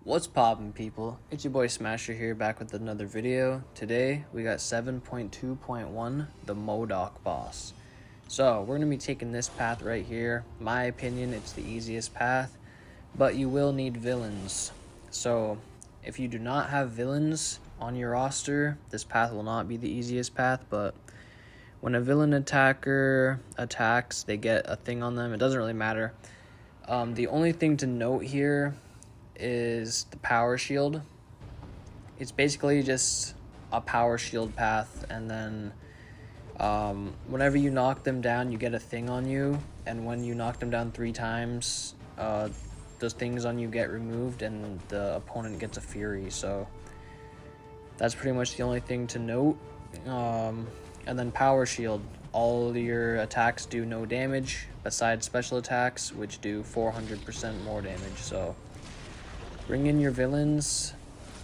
What's poppin', people? It's your boy Smasher here, back with another video. Today we got 7.2.1, the Modok boss. So we're gonna be taking this path right here. My opinion, it's the easiest path, but you will need villains. So if you do not have villains on your roster, this path will not be the easiest path. But when a villain attacker attacks, they get a thing on them. It doesn't really matter. The only thing to note here is the power shield. It's basically just a power shield path, and then whenever you knock them down, you get a thing on you, and when you knock them down 3 times, those things on you get removed and the opponent gets a fury. So that's pretty much the only thing to note. And then power shield, all your attacks do no damage besides special attacks, which do 400% more damage. So bring in your villains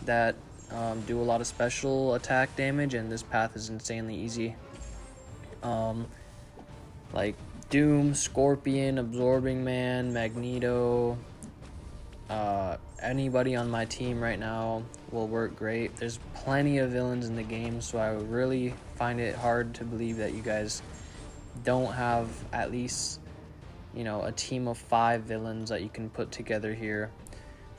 that do a lot of special attack damage, and this path is insanely easy. Like Doom, Scorpion, Absorbing Man, Magneto, anybody on my team right now will work great. There's plenty of villains in the game, so I would really find it hard to believe that you guys don't have at least, a team of 5 villains that you can put together here.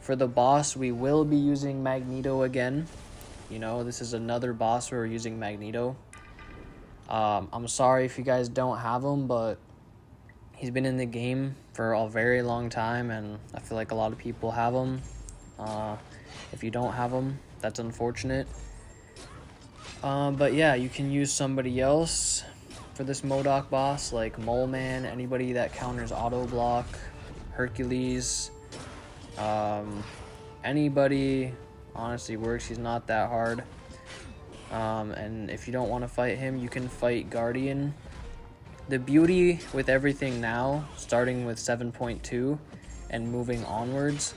For the boss, we will be using Magneto again. This is another boss where we're using Magneto. I'm sorry if you guys don't have him, but he's been in the game for a very long time, and I feel like a lot of people have him. If you don't have him, that's unfortunate. But yeah, you can use somebody else for this Modok boss, like Mole Man, anybody that counters auto block, Hercules. Anybody honestly works. He's not that hard. And if you don't want to fight him, you can fight Guardian. The beauty with everything now, starting with 7.2 and moving onwards,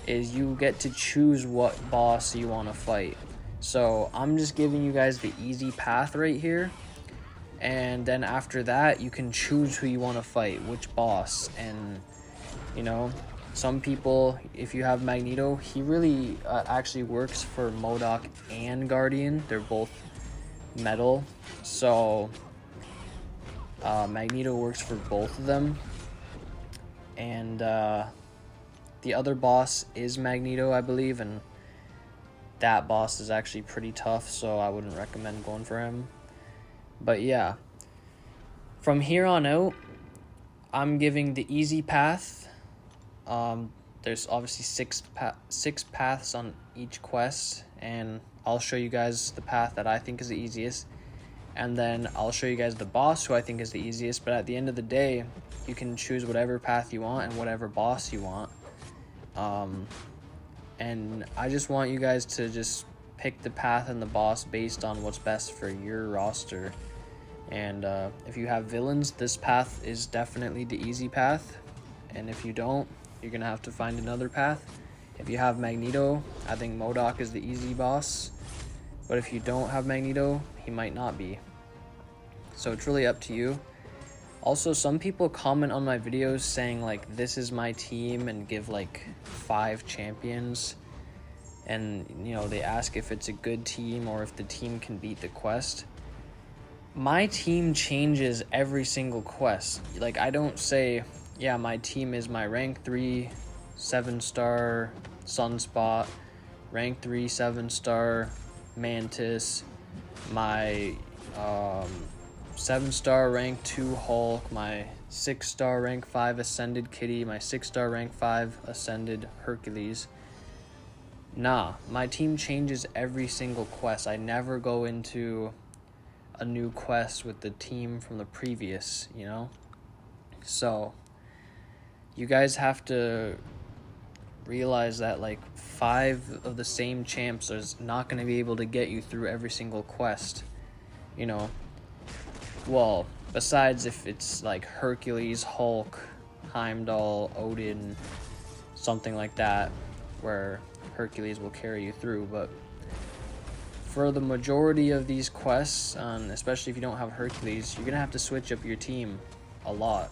is you get to choose what boss you want to fight. So I'm just giving you guys the easy path right here, and then after that you can choose who you want to fight, which boss. And some people, if you have Magneto, he really actually works for Modok and Guardian. They're both metal, so Magneto works for both of them. And the other boss is Magneto, I believe, and that boss is actually pretty tough, so I wouldn't recommend going for him. But yeah, from here on out, I'm giving the easy path. There's obviously six paths on each quest, and I'll show you guys the path that I think is the easiest, and then I'll show you guys the boss who I think is the easiest. But at the end of the day, you can choose whatever path you want and whatever boss you want. And I just want you guys to just pick the path and the boss based on what's best for your roster. And if you have villains, this path is definitely the easy path, and if you don't, you're gonna have to find another path. If you have Magneto, I think Modok is the easy boss, but if you don't have Magneto, he might not be. So it's really up to you. Also, some people comment on my videos saying like, this is my team, and give like 5 champions, and they ask if it's a good team or if the team can beat the quest. My team changes every single quest. Like, I don't say, yeah, my team is my rank 3 7-star Sunspot, rank 3 7-star Mantis, my 7-star rank 2 Hulk, my 6-star rank 5 Ascended Kitty, my 6-star rank 5 Ascended Hercules. Nah, my team changes every single quest. I never go into a new quest with the team from the previous, So you guys have to realize that like 5 of the same champs is not going to be able to get you through every single quest. Well, besides if it's like Hercules, Hulk, Heimdall, Odin, something like that, where Hercules will carry you through. But for the majority of these quests, especially if you don't have Hercules, you're gonna have to switch up your team a lot.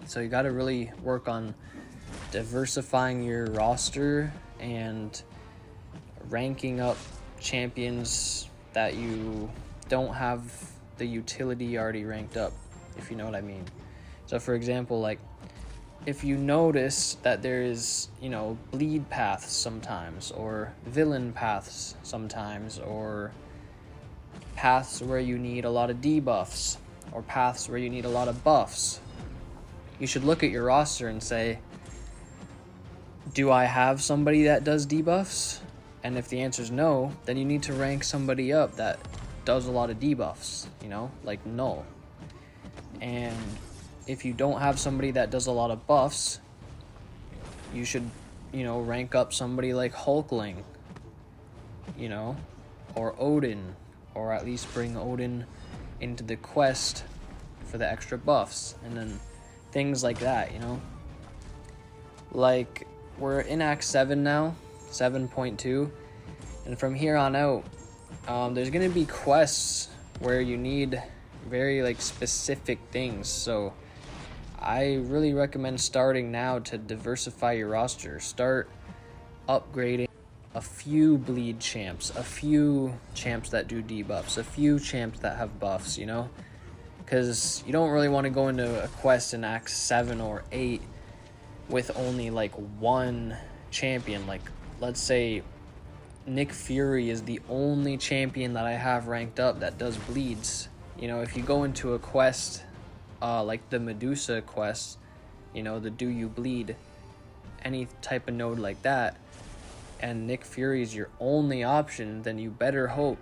So you got to really work on diversifying your roster and ranking up champions that you don't have the utility already ranked up, if you know what I mean. So for example, like if you notice that there is, you know, bleed paths sometimes, or villain paths sometimes, or paths where you need a lot of debuffs, or paths where you need a lot of buffs, you should look at your roster and say, do I have somebody that does debuffs? And if the answer is no, then you need to rank somebody up that does a lot of debuffs, you know, like null. And if you don't have somebody that does a lot of buffs, you should, you know, rank up somebody like Hulkling, you know, or Odin, or at least bring Odin into the quest for the extra buffs, and then things like that, you know. Like, we're in Act 7 now, 7.2, and from here on out, there's going to be quests where you need very, like, specific things, so I really recommend starting now to diversify your roster. Start upgrading a few bleed champs, a few champs that do debuffs, a few champs that have buffs, you know? Because you don't really want to go into a quest in Act 7 or 8 with only like one champion. Like, let's say Nick Fury is the only champion that I have ranked up that does bleeds. You know, if you go into a quest like the Medusa quest, you know, the do you bleed, any type of node like that, and Nick Fury is your only option, then you better hope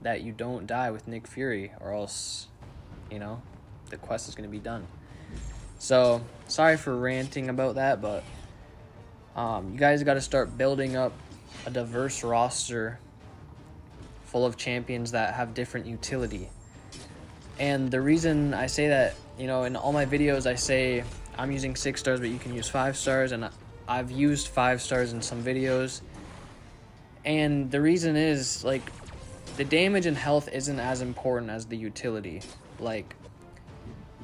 that you don't die with Nick Fury, or else, you know, the quest is going to be done. So, sorry for ranting about that, but you guys got to start building up a diverse roster full of champions that have different utility. And the reason I say that, you know, in all my videos I say I'm using 6 stars, but you can use 5 stars, and I've used 5 stars in some videos. And the reason is, like, the damage and health isn't as important as the utility. Like,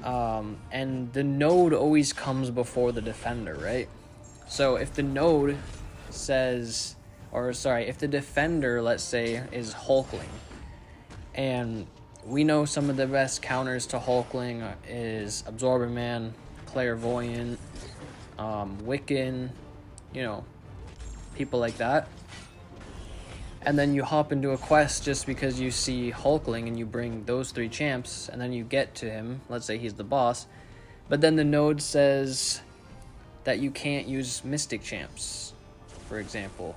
and the node always comes before the defender, right? So if the node says, or sorry, if the defender, let's say, is Hulkling, and we know some of the best counters to Hulkling is Absorber Man, Clairvoyant, Wiccan, you know, people like that. And then you hop into a quest just because you see Hulkling and you bring those 3 champs, and then you get to him, let's say he's the boss, but then the node says that you can't use Mystic champs, for example.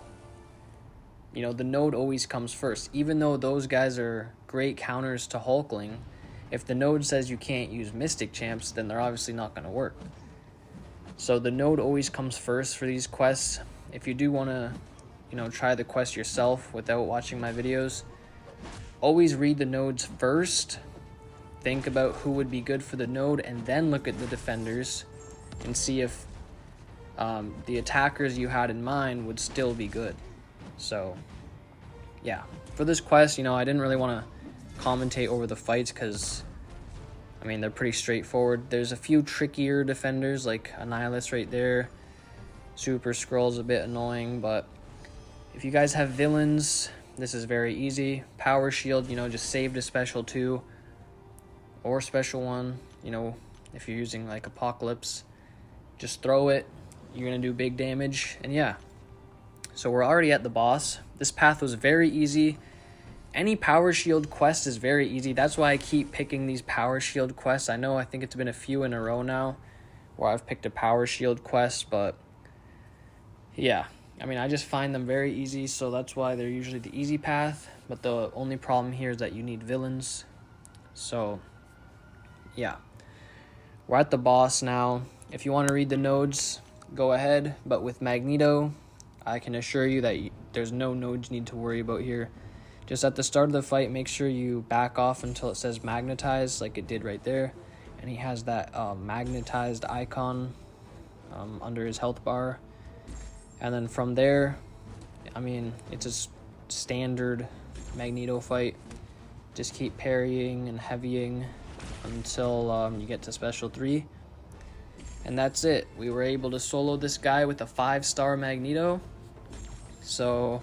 You know, the node always comes first. Even though those guys are great counters to Hulkling, if the node says you can't use Mystic champs, then they're obviously not going to work. So the node always comes first for these quests. If you do want to, you know, try the quest yourself without watching my videos, always read the nodes first, think about who would be good for the node, and then look at the defenders and see if the attackers you had in mind would still be good. So, yeah. For this quest, you know, I didn't really want to commentate over the fights because, I mean, they're pretty straightforward. There's a few trickier defenders, like Annihilus right there. Super Skrull's a bit annoying, but if you guys have villains, this is very easy. Power Shield, you know, just save to special 2 or special 1. You know, if you're using like Apocalypse, just throw it. You're going to do big damage, and yeah. So we're already at the boss. This path was very easy. Any Power Shield quest is very easy. That's why I keep picking these Power Shield quests. I think it's been a few in a row now where I've picked a Power Shield quest, but yeah. I mean, I just find them very easy, so that's why they're usually the easy path. But the only problem here is that you need villains. So, yeah. We're at the boss now. If you want to read the nodes, go ahead. But with Magneto, I can assure you that there's no nodes you need to worry about here. Just at the start of the fight, make sure you back off until it says magnetized, like it did right there. And he has that magnetized icon under his health bar. And then from there, I mean, it's a standard Magneto fight. Just keep parrying and heavying until you get to special 3. And that's it. We were able to solo this guy with a 5-star Magneto. So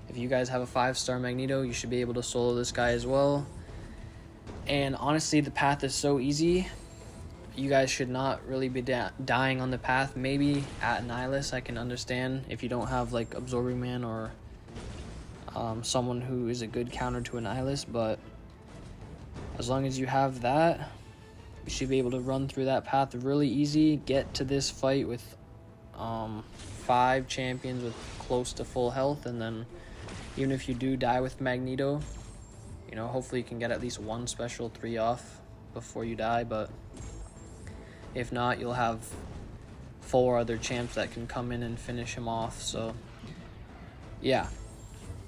if you guys have a 5-star Magneto, you should be able to solo this guy as well. And honestly, the path is so easy. You guys should not really be dying on the path. Maybe at Nihilus I can understand if you don't have like Absorbing Man or someone who is a good counter to a Nihilus, but as long as you have that, you should be able to run through that path really easy, get to this fight with 5 champions with close to full health, and then even if you do die with Magneto, you know, hopefully you can get at least 1 special 3 off before you die, but if not, you'll have 4 other champs that can come in and finish him off. So yeah,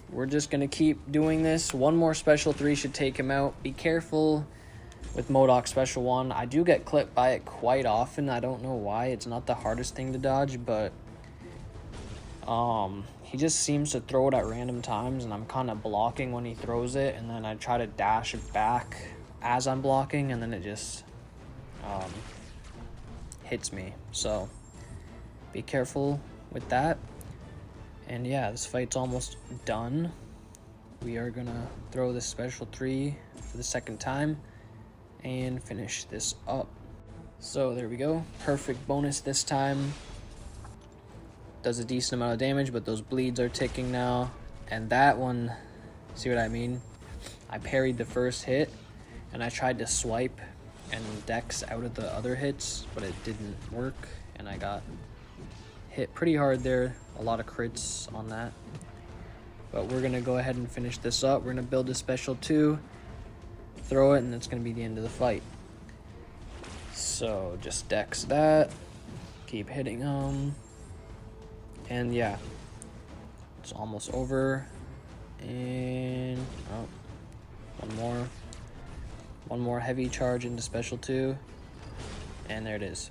we're just gonna keep doing this. 1 more special 3 should take him out. Be careful with Modok special 1. I do get clipped by it quite often. I don't know why. It's not the hardest thing to dodge, but he just seems to throw it at random times, and I'm kind of blocking when he throws it, and then I try to dash it back as I'm blocking, and then it just hits me. So be careful with that. And yeah, this fight's almost done. We are gonna throw this special 3 for the 2nd time and finish this up. So there we go, perfect bonus this time. Does a decent amount of damage, but those bleeds are ticking now. And that one, see what I mean? I parried the first hit and I tried to swipe and dex out of the other hits, but it didn't work, and I got hit pretty hard there. A lot of crits on that. But we're gonna go ahead and finish this up. We're gonna build a special 2, throw it, and it's gonna be the end of the fight. So just dex that, keep hitting them, and yeah, it's almost over. And oh, one more heavy charge into special 2, and there it is.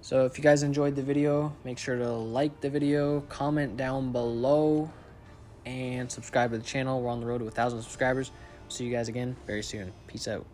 So if you guys enjoyed the video, make sure to like the video, comment down below, and subscribe to the channel. We're on the road to 1,000 subscribers. See you guys again very soon. Peace out.